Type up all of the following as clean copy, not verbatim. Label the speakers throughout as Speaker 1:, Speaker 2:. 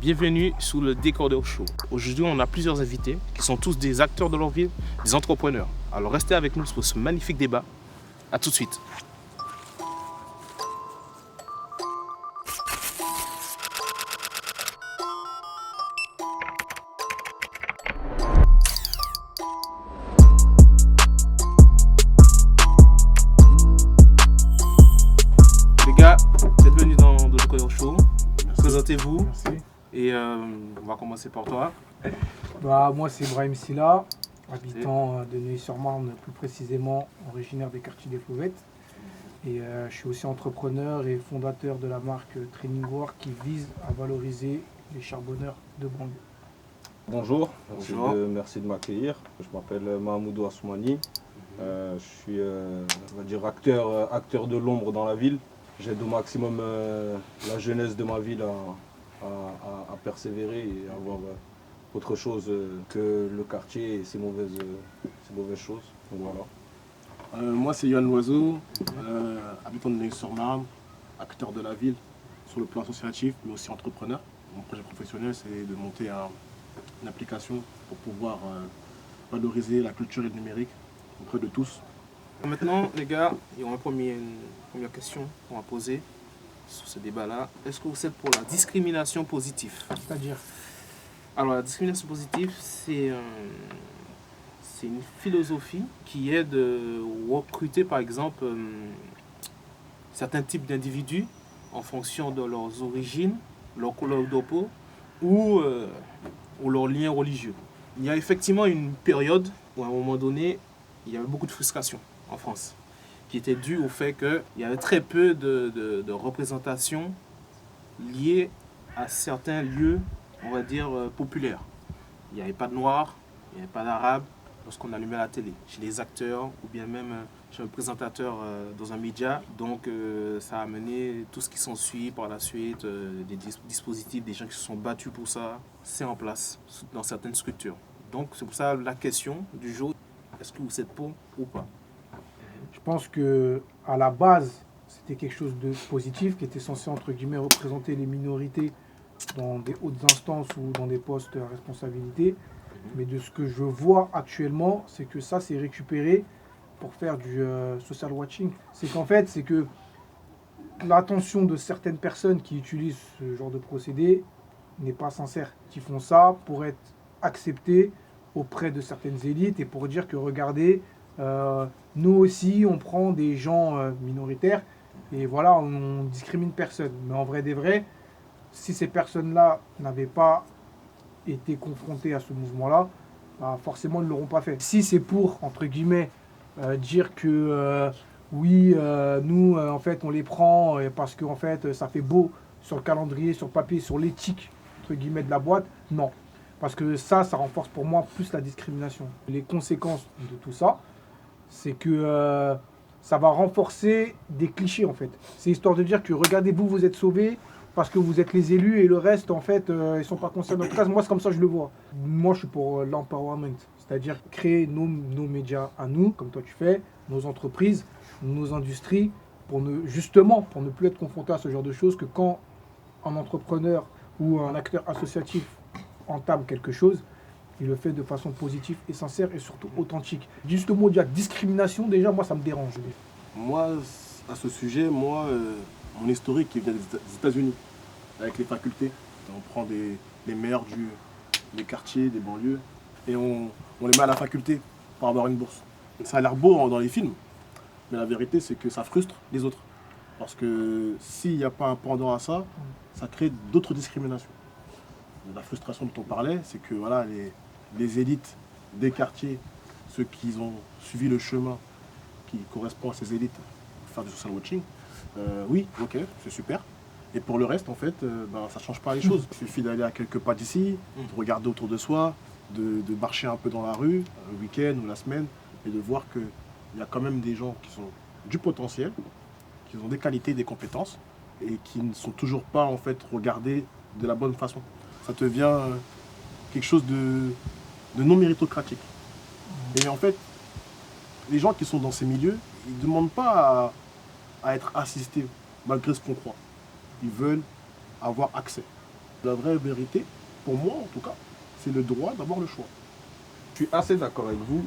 Speaker 1: Bienvenue sous le Décodeur Show. Aujourd'hui, on a plusieurs invités qui sont tous des acteurs de leur ville, des entrepreneurs. Alors restez avec nous pour ce magnifique débat. A tout de suite. Les gars, bienvenue dans le Décodeur Show. Présentez-vous.
Speaker 2: Merci.
Speaker 1: Et on va commencer par toi.
Speaker 2: Moi, c'est Brahim Silla, habitant de Neuilly-sur-Marne, plus précisément originaire des quartiers des Fauvettes. Et je suis aussi entrepreneur et fondateur de la marque Training War qui vise à valoriser les charbonneurs de banlieue.
Speaker 3: Bonjour,
Speaker 1: Bonjour.
Speaker 3: merci de m'accueillir. Je m'appelle Mahamoudou Assoumani. Je suis on va dire acteur de l'ombre dans la ville. J'aide au maximum la jeunesse de ma ville à persévérer et à avoir autre chose que le quartier et ses mauvaises choses. Donc voilà.
Speaker 4: Moi, c'est Yohan Loiseau, habitant de Neuilly-sur-Marne, acteur de la ville sur le plan associatif, mais aussi entrepreneur. Mon projet professionnel, c'est de monter une application pour pouvoir valoriser la culture et le numérique auprès de tous.
Speaker 1: Maintenant, les gars, il y aura une première question qu'on va poser sur ce débat-là. Est-ce que vous êtes pour la discrimination positive?
Speaker 2: C'est-à-dire,
Speaker 1: Alors, la discrimination positive, c'est une philosophie qui est de recruter, par exemple, certains types d'individus en fonction de leurs origines, leur couleur de peau ou leurs liens religieux. Il y a effectivement une période où, à un moment donné, il y avait beaucoup de frustration en France, qui était due au fait qu'il y avait très peu de représentation liée à certains lieux, on va dire, populaires. Il n'y avait pas de Noirs, il n'y avait pas d'Arabes lorsqu'on allumait la télé, chez les acteurs ou bien même chez un présentateur dans un média. Donc ça a amené tout ce qui s'ensuit par la suite, des dispositifs, des gens qui se sont battus pour ça, c'est en place dans certaines structures. Donc c'est pour ça la question du jour, est-ce que vous êtes pour ou pas?
Speaker 2: je pense que à la base, c'était quelque chose de positif qui était censé, entre guillemets, représenter les minorités dans des hautes instances ou dans des postes à responsabilité. Mais de ce que je vois actuellement, c'est que ça, c'est récupéré pour faire du social watching. C'est qu'en fait, c'est que l'attention de certaines personnes qui utilisent ce genre de procédé n'est pas sincère. Qui font ça pour être acceptés auprès de certaines élites et pour dire que regardez, nous aussi, on prend des gens minoritaires et voilà, on discrimine personne. Mais en vrai des vrais, si ces personnes-là n'avaient pas été confrontées à ce mouvement-là, bah forcément, ils ne l'auront pas fait. Si c'est pour, entre guillemets, dire que oui, nous, en fait, on les prend parce que en fait, ça fait beau sur le calendrier, sur le papier, sur l'éthique, entre guillemets, de la boîte, non. Parce que ça renforce pour moi plus la discrimination. Les conséquences de tout ça, c'est que ça va renforcer des clichés, en fait. C'est histoire de dire que, regardez, vous êtes sauvés parce que vous êtes les élus et le reste, en fait, ils ne sont pas concernés. En tout cas, moi, c'est comme ça que je le vois. Moi, je suis pour l'empowerment, c'est-à-dire créer nos médias à nous, comme toi tu fais, nos entreprises, nos industries, justement, pour ne plus être confronté à ce genre de choses, que quand un entrepreneur ou un acteur associatif entame quelque chose, il le fait de façon positive et sincère et surtout authentique. Juste le mot de discrimination, déjà, moi, ça me dérange.
Speaker 4: Moi, à ce sujet, mon historique qui vient des États-Unis, avec les facultés. On prend les meilleurs des quartiers, des banlieues, et on les met à la faculté pour avoir une bourse. Ça a l'air beau dans les films, mais la vérité, c'est que ça frustre les autres. Parce que s'il n'y a pas un pendant à ça, ça crée d'autres discriminations. La frustration dont on parlait, c'est que voilà, les élites des quartiers, ceux qui ont suivi le chemin qui correspond à ces élites, pour faire du social watching, oui, ok, c'est super. Et pour le reste, en fait, ça ne change pas les choses. Il suffit d'aller à quelques pas d'ici, de regarder autour de soi, de marcher un peu dans la rue, le week-end ou la semaine, et de voir qu'il y a quand même des gens qui ont du potentiel, qui ont des qualités, des compétences, et qui ne sont toujours pas en fait regardés de la bonne façon. Ça devient quelque chose de non méritocratique. Et en fait, les gens qui sont dans ces milieux, ils ne demandent pas à être assistés malgré ce qu'on croit. Ils veulent avoir accès. La vraie vérité, pour moi en tout cas, c'est le droit d'avoir le choix.
Speaker 3: Je suis assez d'accord avec vous,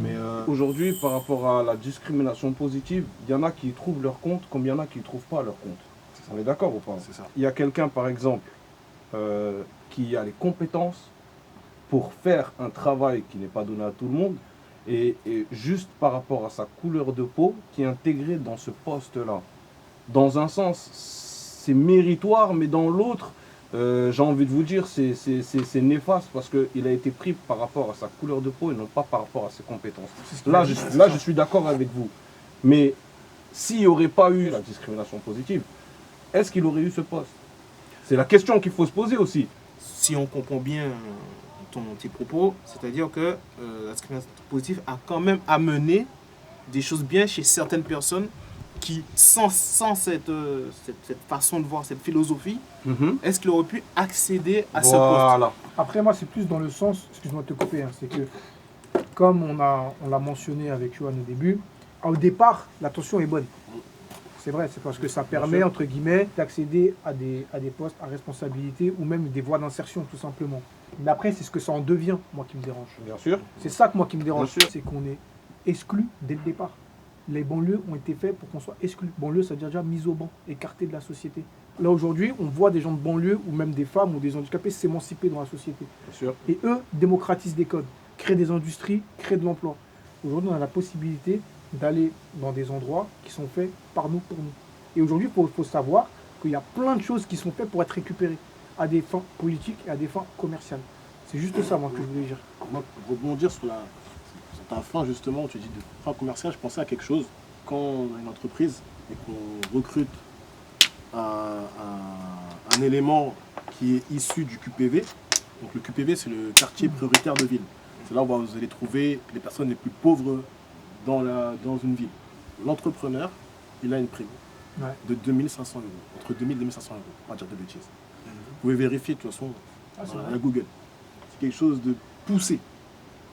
Speaker 3: mais aujourd'hui, par rapport à la discrimination positive, il y en a qui y trouvent leur compte comme il y en a qui ne trouvent pas leur compte. On est d'accord ou pas?
Speaker 4: C'est ça.
Speaker 3: Il y a quelqu'un, par exemple, qui a les compétences pour faire un travail qui n'est pas donné à tout le monde, et juste par rapport à sa couleur de peau, qui est intégré dans ce poste-là. Dans un sens, c'est méritoire, mais dans l'autre, j'ai envie de vous dire, c'est néfaste parce qu'il a été pris par rapport à sa couleur de peau et non pas par rapport à ses compétences. Là, je suis d'accord avec vous. Mais s'il n'y aurait pas eu la discrimination positive, est-ce qu'il aurait eu ce poste? C'est la question qu'il faut se poser aussi.
Speaker 1: Si on comprend bien ton petit propos, c'est-à-dire que la discrimination positive a quand même amené des choses bien chez certaines personnes qui, sans cette façon de voir, cette philosophie, est-ce qu'il aurait pu accéder à ce poste?
Speaker 2: Après, moi, c'est plus dans le sens, excuse-moi de te couper, hein, c'est que, comme on l'a mentionné avec Johan au début, au départ, l'intention est bonne. C'est vrai, c'est parce que ça permet, entre guillemets, d'accéder à des postes à responsabilité ou même des voies d'insertion, tout simplement. Mais après, c'est ce que ça en devient, moi, qui me dérange.
Speaker 3: Bien sûr.
Speaker 2: C'est ça que moi qui me dérange,
Speaker 3: Bien sûr.
Speaker 2: c'est qu'on est exclu dès le départ. Les banlieues ont été faits pour qu'on soit exclu. Banlieue, ça veut dire déjà mis au banc, écarté de la société. Là, aujourd'hui, on voit des gens de banlieue ou même des femmes ou des handicapés s'émanciper dans la société.
Speaker 3: Bien sûr.
Speaker 2: Et eux démocratisent des codes, créent des industries, créent de l'emploi. Aujourd'hui, on a la possibilité d'aller dans des endroits qui sont faits par nous, pour nous. Et aujourd'hui, il faut savoir qu'il y a plein de choses qui sont faites pour être récupérées à des fins politiques et à des fins commerciales. C'est juste ça, moi, que je voulais dire.
Speaker 4: Moi, pour rebondir sur ta fin, justement, tu dis de fin commerciale, je pensais à quelque chose. Quand on a une entreprise et qu'on recrute un élément qui est issu du QPV, donc le QPV, c'est le quartier prioritaire de ville. C'est là où vous allez trouver les personnes les plus pauvres dans une ville. L'entrepreneur, il a une prime de 2500 euros, entre 2000 et 2500 euros, on va dire de bêtises. Vous pouvez vérifier de toute façon à Google. C'est quelque chose de poussé.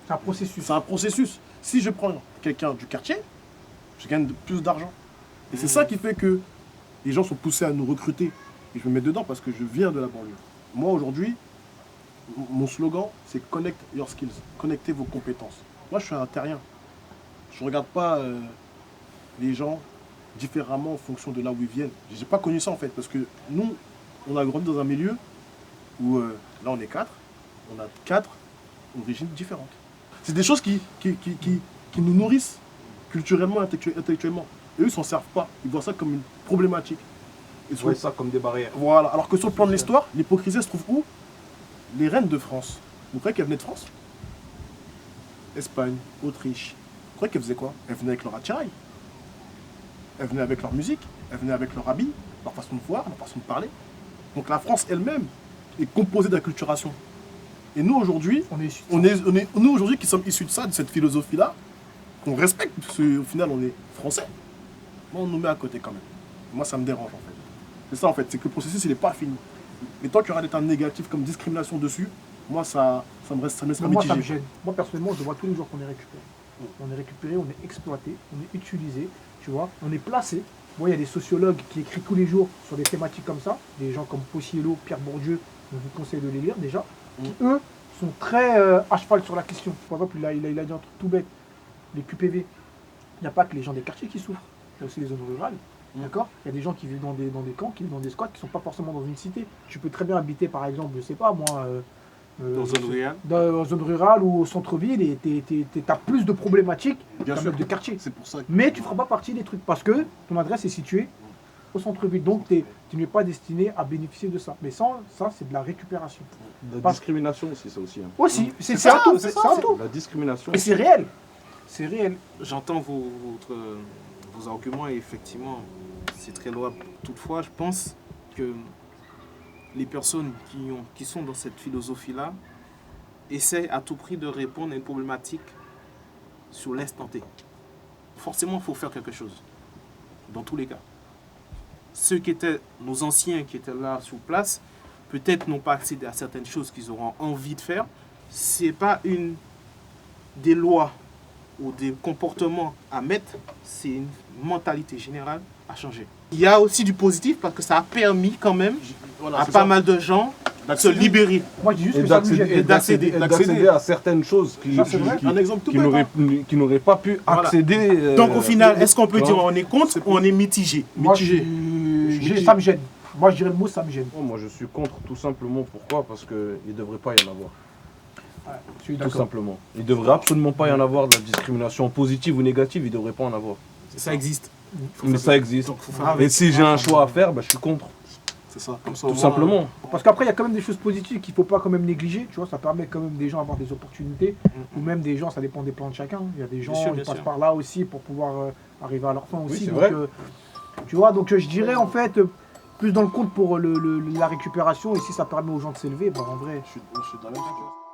Speaker 2: C'est un processus.
Speaker 4: C'est un processus. Si je prends quelqu'un du quartier, je gagne plus d'argent. Et c'est ça qui fait que les gens sont poussés à nous recruter. Et je me mets dedans parce que je viens de la banlieue. Moi, aujourd'hui, mon slogan, c'est « Connect your skills », connectez vos compétences. Moi, je suis un terrien. Je ne regarde pas les gens différemment en fonction de là où ils viennent. Je n'ai pas connu ça, en fait, parce que nous, on a grandi dans un milieu où, là, on est 4, on a 4 origines différentes. C'est des choses qui nous nourrissent culturellement, intellectuellement. Et eux, ils ne s'en servent pas. Ils voient ça comme une problématique.
Speaker 3: Ils voient ça comme des barrières.
Speaker 4: Voilà. Alors que sur le plan de l'histoire, l'hypocrisie se trouve où? Les reines de France. Vous croyez qu'elles venaient de France? Espagne, Autriche. Vous croyez qu'elles faisaient quoi? Elles venaient avec leur attirail. Elles venaient avec leur musique. Elles venaient avec leur habit, leur façon de voir, leur façon de parler. Donc la France elle-même est composée d'acculturation. Et nous aujourd'hui, nous aujourd'hui qui sommes issus de ça, de cette philosophie-là, qu'on respecte, parce qu'au final on est français, mais on nous met à côté quand même. Moi ça me dérange en fait. C'est ça en fait, c'est que le processus il n'est pas fini. Et tant qu'il y aura des termes négatifs comme discrimination dessus, moi ça me laissera mitigé.
Speaker 2: Moi ça me gêne. Moi personnellement je vois tous les jours qu'on est récupéré. On est récupéré, on est exploité, on est utilisé, tu vois, on est placé. Moi il y a des sociologues qui écrivent tous les jours sur des thématiques comme ça, des gens comme Possiello, Pierre Bourdieu, je vous conseille de les lire déjà, qui eux sont très à cheval sur la question. Par exemple, il a dit un truc tout bête, les QPV, il n'y a pas que les gens des quartiers qui souffrent, il y a aussi les zones rurales. D'accord? Il y a des gens qui vivent dans des camps, qui vivent dans des squats, qui ne sont pas forcément dans une cité. Tu peux très bien habiter, par exemple, je sais pas moi, dans zone rurale ou au centre-ville, et tu as plus de problématiques qu'un mec de quartier.
Speaker 4: C'est pour ça que...
Speaker 2: Mais tu ne feras pas partie des trucs, parce que ton adresse est située au centre-ville. Donc tu n'es pas destiné à bénéficier de ça. Mais ça, c'est de la récupération.
Speaker 3: La discrimination aussi, ça aussi. Hein.
Speaker 2: Aussi, c'est un tout. C'est un tout.
Speaker 3: La discrimination.
Speaker 2: Et c'est réel. C'est réel.
Speaker 1: J'entends vos arguments et effectivement, c'est très louable. Toutefois, je pense que les personnes qui sont dans cette philosophie-là essaient à tout prix de répondre à une problématique sur l'instant T. Forcément, il faut faire quelque chose, dans tous les cas. Ceux qui étaient, nos anciens qui étaient là sur place, peut-être n'ont pas accédé à certaines choses qu'ils auront envie de faire. Ce n'est pas des lois ou des comportements à mettre, c'est une mentalité générale a changé. Il y a aussi du positif parce que ça a permis quand même
Speaker 4: Voilà,
Speaker 1: à
Speaker 4: c'est
Speaker 1: pas
Speaker 4: ça.
Speaker 1: mal de gens de se
Speaker 4: D'accéder.
Speaker 1: libérer.
Speaker 2: Moi, je dis juste
Speaker 3: Et
Speaker 2: que ça me gêne.
Speaker 3: d'accéder à certaines choses
Speaker 2: Ça, c'est vrai.
Speaker 4: Un exemple tout
Speaker 3: qui
Speaker 4: bête.
Speaker 3: n'auraient pas pu
Speaker 1: Voilà.
Speaker 3: accéder.
Speaker 1: Donc au final, est-ce qu'on peut
Speaker 3: tu
Speaker 1: dire
Speaker 3: vois.
Speaker 1: on est contre ou on est mitigé?
Speaker 2: Moi,
Speaker 4: Mitigé.
Speaker 2: ça me gêne. Moi, je dirais le mot, ça me gêne.
Speaker 3: Moi, je suis contre tout simplement. Pourquoi? Parce qu'il ne devrait pas y en avoir.
Speaker 2: Je suis
Speaker 3: Tout
Speaker 2: d'accord.
Speaker 3: simplement. Il ne devrait absolument pas y en avoir de la discrimination positive ou négative. Il ne devrait pas en avoir.
Speaker 1: Ça existe.
Speaker 3: Mais ça existe.
Speaker 1: Donc faut faire avec.
Speaker 3: Et si j'ai un choix à faire, je suis contre.
Speaker 4: C'est ça. Comme ça, au
Speaker 3: Tout
Speaker 4: moins,
Speaker 3: simplement.
Speaker 2: Parce qu'après, il y a quand même des choses positives qu'il ne faut pas quand même négliger. Tu vois, ça permet quand même des gens d'avoir des opportunités. Ou même des gens, ça dépend des plans de chacun. Il y a des gens
Speaker 1: sûr,
Speaker 2: qui
Speaker 1: bien
Speaker 2: passent
Speaker 1: sûr.
Speaker 2: par là aussi pour pouvoir arriver à leur fin aussi.
Speaker 3: c'est
Speaker 2: Donc,
Speaker 3: vrai.
Speaker 2: tu vois, donc je dirais en fait plus dans le compte pour la récupération. Et si ça permet aux gens de s'élever, en vrai.
Speaker 4: je suis dans la même chose.